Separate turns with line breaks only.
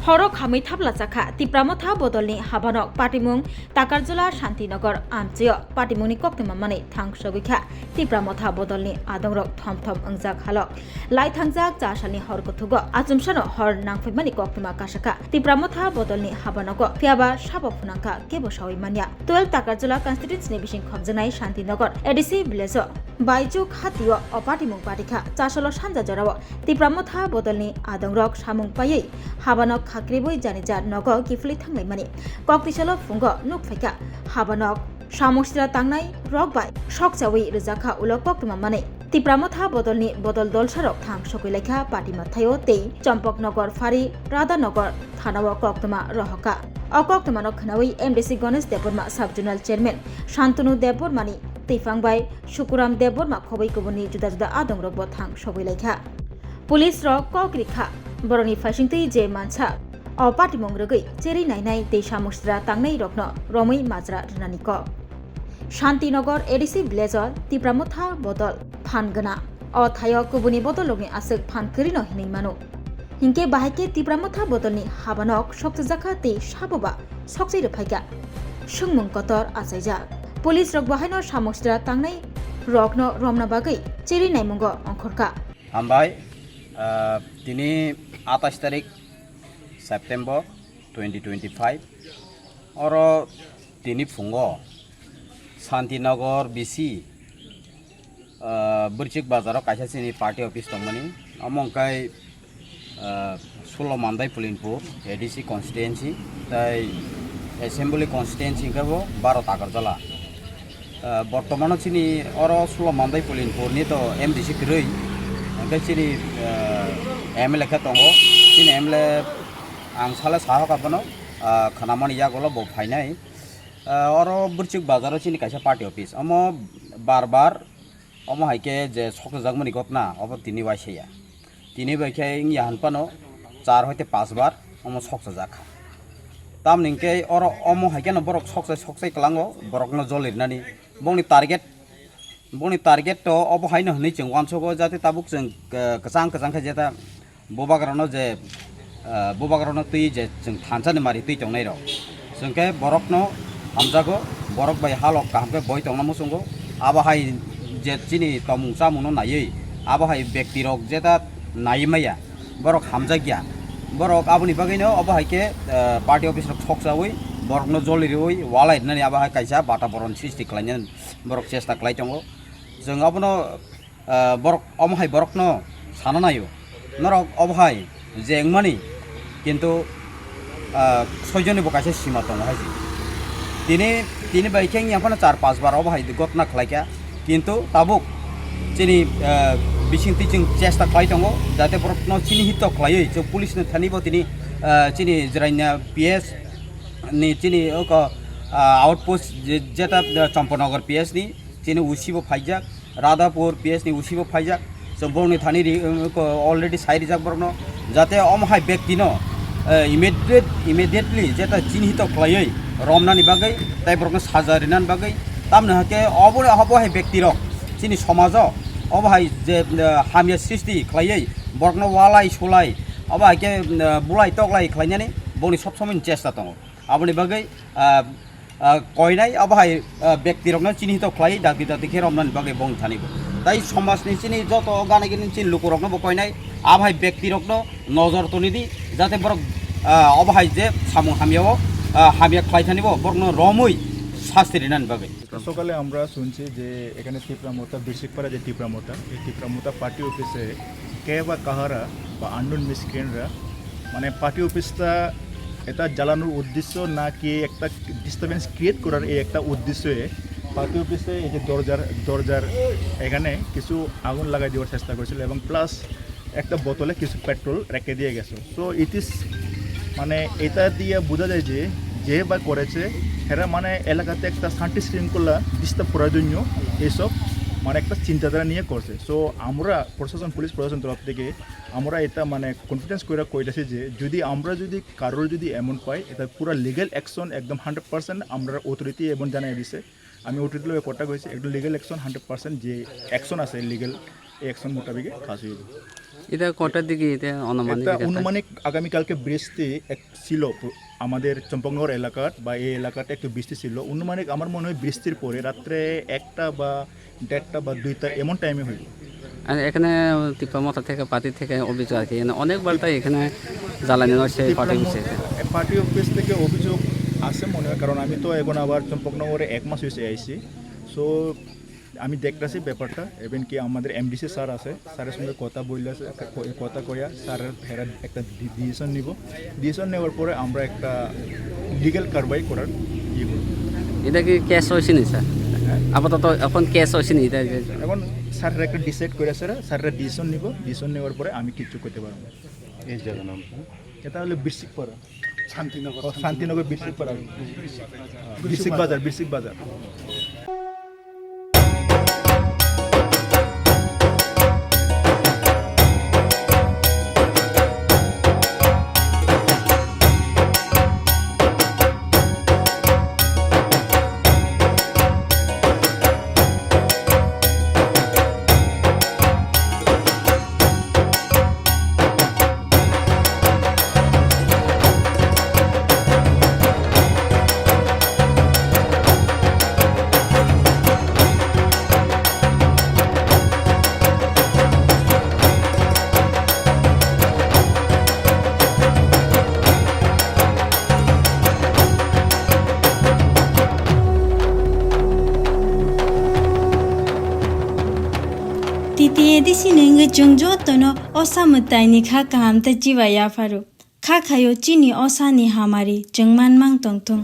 हर खामै थाब्ला जाखा तिप्रामथा बदलनि हाबानक पाटिमुं ताकारजला शान्तिनगर आमचिय पाटिमुंनि कक्तिमामानै थांसगैखा तिप्रामथा बदलनि आदंरक थम अंजाक हालक लाई थांजाक जासालनि हर गथुग आजुमसानो हर नांफैमानि कक्तिमा कासाखा तिप्रामथा बदलनि हाबानक फियाबा साबक फुनांखा केबसावै मानिया 12 ताकारजला कन्स्टिट्युन्सिनि बिसिं खबजनाय शान्तिनगर एडिसि भिलेज बाइजु खातियो अपाटिमुं पाटिखा चासलो सानजा जराव तिप्रामथा बदलनि आदंरक सामुं पायै हाबानक खाख्रिबोय जानिजा नग किफुलि थांनाय माने कक्तिसालो फुंग नुकफैका हाबानक सामुंसिरा तांनायरग बाय सकचावी रजाखा उलक कक्तमा माने तिप्रामथा बदलनि बदल दलसारक थां सकैलायखा पार्टी माथायो तेई चम्पकनगर फारि राधानगर थानाव कक्तमा रहका अकक्तमानक खनावै एमडिसि गणेश देबबर्मा सब जोनाल चेयरमेन शान्तनु देबबर्मानि तैफांबाय सुकुराम देबबर्मा खबै गुबुननि जुदा जुदा आदंरकबो थां सकैलायखा पुलिस र कक्रिखा बरनि फाइसिंतै जे मानसा अ पाटिमुं रगै चेरै नायनाय दैसा मुस्रा तांनायरगनो रमै माजरा रनानिक शान्तिनगर एडिसि भिलेज तिप्रामथा बदल फानगना अ थाय गुबुननि बदलनि आसक फानकरिनो हिनै मानु हिंके बाहायके तिप्रामथा बदलनि हाबानक सकजाखा ते साबोबा सकजै रफायगा सुंमुं कतर आसायजा पुलिस रग बाहायनो सामुस्रा तांनाय रगनो रमना बागै चेरै नायमुंग अंखरका
हामबाय दिनै 28 तारिख सेप्टेम्बर 2025 और दिनै फुङाव शान्तिनगर बिसि बुर्चिक बाजाराव कायसासिनि पार्टी अफिस दंमोन अमंकाय 16 मान्दाय पुलिनपुर एडिसि कन्स्टिट्युएन्सि ताई एसेम्बली कन्स्टिट्युएन्सि काबो 12 ताकारजला बर्तमान चिनि और 16 मान्दाय पुलिनपुरनि तो एमडिसि रै चिनि एमएलए का दङ चिनि एमएलए आं साले साहा काबनो खानामानि यागोलो बो फाइनाय और बुर्चिक बाजाराव चिनि कायसा पार्टी अफिस अम बार बार अम हाइके जे सकजागमनि घटना अब तिनि वाइसेया तिनि बाइखे याहानपानो 4 हयते 5 बार अम सकजाखा ताम निंके और अम हाइके न बरक सकसै कलांगो बरकनो जलिरनानि बंनि टारगेट तो अब हाइनो हनै जों वानसगो जाते ताबुक जों कजां जेता बोबाग्रानो जे बोबाग्रानो तै जे जों थानसानि मारि तै तंनायरो जोंके बरकनो हामजागो बरक बाय हालक कामके बय तंनामु संगो आबा हाइ जे चिनि तमुं सामुनो नायै आबा हाइ व्यक्ति रक जेता नायमाया बरक हामजागिया बरक आबुनि बागैनो अब हाइके पार्टी अफिस रक सकजावै बरकनो जलिरै वालायनानै आबा हाइ कायसा वातावरण सृष्टि खालायनो बरक चेष्टा खालायदोंगो जों आबनो बरक अमहाय बरकनो साना नायो नरक अबहाय जेंमानि किन्तु सयजननि बकासे सीमा दङ हाय तिनि बाइखें याफानो 4-5 बार अबहाय घटना खालायका किन्तु ताबुक चिनि बिसिंति जों चेष्टा खालायदोंगो जाहाथे बरकनो चिनि हित खालायै जों पुलिसनो थानिबो तिनि चिनि जराइना पीएस नि चिनि आउटपोस्ट जेता चम्पनगर पीएस नि चिनि उसिबो फाइजाक राधापुर पीएस नि उसिबो फाइजाक जों बरनि थानि अलरेडी साइड जाक बरनो जाते अमहाय व्यक्तिनो इमिडिएटली जेता चिन्हित खालायै रमनानि बागै ताइ बरकनो साजारिनानि बागै तामनो हाके अबहाय व्यक्ति रक चिनि समाज अबहाय जे हामिया सृष्टि खालायै बरकनो वालाय सोलाय अबहायके बुलाय तगलाय खालायनानै बरनि सब समयनि चेष्टा दङ आबनि बागै कयनाय अबहाय व्यक्ति रकनो चिन्हित खालायै दाबि रमनानि बागै बं थानिबो ताइ समाजनि चिनि जत गानागिनि चिनि लोक रकनो कयनाय आबहाय व्यक्ति रकनो नजर तनिदि जाते बरक अबहाय जे सामुं हामियाव हामिया खालायथानिबो बरकनो रमै শাস্তি রিনান বাগে
সকালে আমরা শুনছি যে এখানে তিপ্রামতা বিশিকপাড়া যে তিপ্রামতা এই তিপ্রামতা পার্টি অফিসে কে বা কাহারা বা আননোন মিসক্রিয়েন্টরা মানে পার্টি অফিসটা এটা জ্বালানোর উদ্দেশ্য নাকি একটা ডিস্টারবেন্স ক্রিয়েট করার এই একটা উদ্দেশ্যে পার্টি অফিসে এই যে দরজার এখানে কিছু আগুন লাগাই দেওয়ার চেষ্টা করেছিল এবং প্লাস একটা বোতলে কিছু পেট্রোল রেখে দিয়ে গেছে। সো ইট ইজ মানে এটা দিয়ে বোঝা যায় যে বা করেছে এরা মানে এলাকাতে একটা শান্তি শৃঙ্খলা ডিস্টার্ব করার জন্য এইসব মানে একটা চিন্তাধারা নিয়ে করছে। সো আমরা পুলিশ প্রশাসন তরফ থেকে আমরা এটা মানে কনফিডেন্স করে কইতেছি যে যদি কারোর যদি এমন পাই এটা পুরো লিগ্যাল অ্যাকশন একদম 100% আমরা অথরিটি এবং জানাই দিছে আমি অথরিটি কথা কইছি একদম লিগ্যাল অ্যাকশন 100% যে অ্যাকশন আছে লিগ্যাল অ্যাকশন মোতাবেকে কাজ হইব
এটা কটার দিকে এটা অনুমানিক
এটা অনুমানিক আগামীকালকে বৃষ্টি এক ছিল আমাদের চম্পকনগর এলাকার বা এই এলাকাতে একটু বৃষ্টি ছিল অনুমানিক আমার মনে হয় বৃষ্টির পরে রাত্রে 1টা বা 1:30 বা 2টা এমন টাইমে হইব
আর এখানে টিপ্রা মথা থেকে পার্টি থেকে অভিযোগ আর কি অনেকবার তাই এখানে জ্বালানি হচ্ছে পার্টি অফিসে
পার্টি অফিস থেকে অভিযোগ আছে মনে হয় কারণ আমি তো এখন আবার চম্পকনগরে 1 মাস হয়েছে আইছি সো আমি দেখতেছি ব্যাপারটা এবং কি আমাদের এমডিসি স্যার আছে স্যারের সঙ্গে কথা বললে কথা কইয়া স্যারের হেরা একটা ডিসিশন নেওয়ার পরে আমরা একটা লিগ্যাল কারবাই করার ইয়ে করব
এটা কি ক্যাশ হয়েছে নি স্যার আপাতত এখন ক্যাশ হয়েছে নি এটা
এখন স্যাররা একটা ডিসাইড করে স্যাররা ডিসিশন নেওয়ার পরে আমি কিছু করতে পারবো
এই জায়গার নাম
এটা হলো বৃশ্চিকপাড়া শান্তিনগর বৃশ্চিকপাড়া বৃশ্চিক বাজার
Titiedi sinenge jongjo tono osamutai ni kha kam ta jiwa ya faru kha khayo chini osani hamari jengman mang tongtung